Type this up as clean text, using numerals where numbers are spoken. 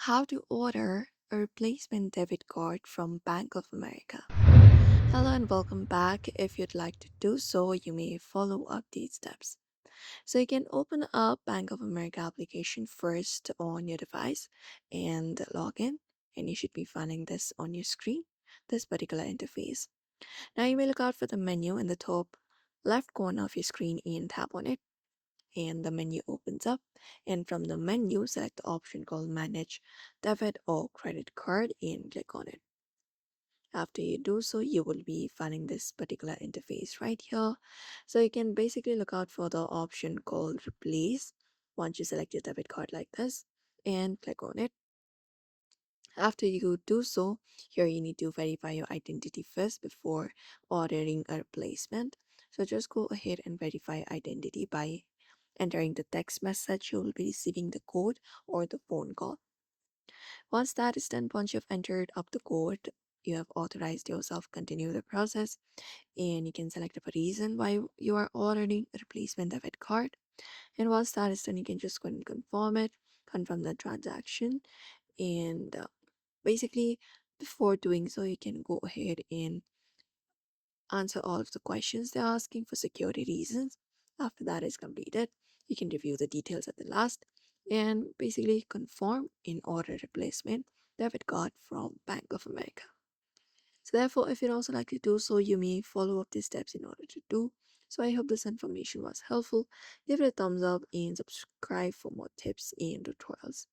How to order a replacement debit card from Bank of America. Hello and welcome back. If you'd like to do so, you may follow up these steps. So you can open up Bank of America application first on your device and log in, and you should be finding this on your screen, this particular interface. Now you may look out for the menu in the top left corner of your screen and tap on it, and the menu opens up, and from the menu select the option called manage debit or credit card and click on it. After you do so, you will be finding this particular interface right here. So you can basically look out for the option called replace once you select your debit card like this and click on it. After you do so, here you need to verify your identity first before ordering a replacement. So just go ahead and verify identity by entering the text message you will be receiving, the code, or the phone call. Once that is done, once you've entered up the code, you have authorized yourself continue the process, and you can select a reason why you are ordering a replacement debit card. And once that is done, you can just go and confirm it, confirm the transaction, and basically before doing so, you can go ahead and answer all of the questions they're asking for security reasons. After that is completed, you can review the details at the last and basically confirm in order replacement debit card from Bank of America. So therefore, if you'd also like to do so, you may follow up these steps in order to do. So I hope this information was helpful. Give it a thumbs up and subscribe for more tips and tutorials.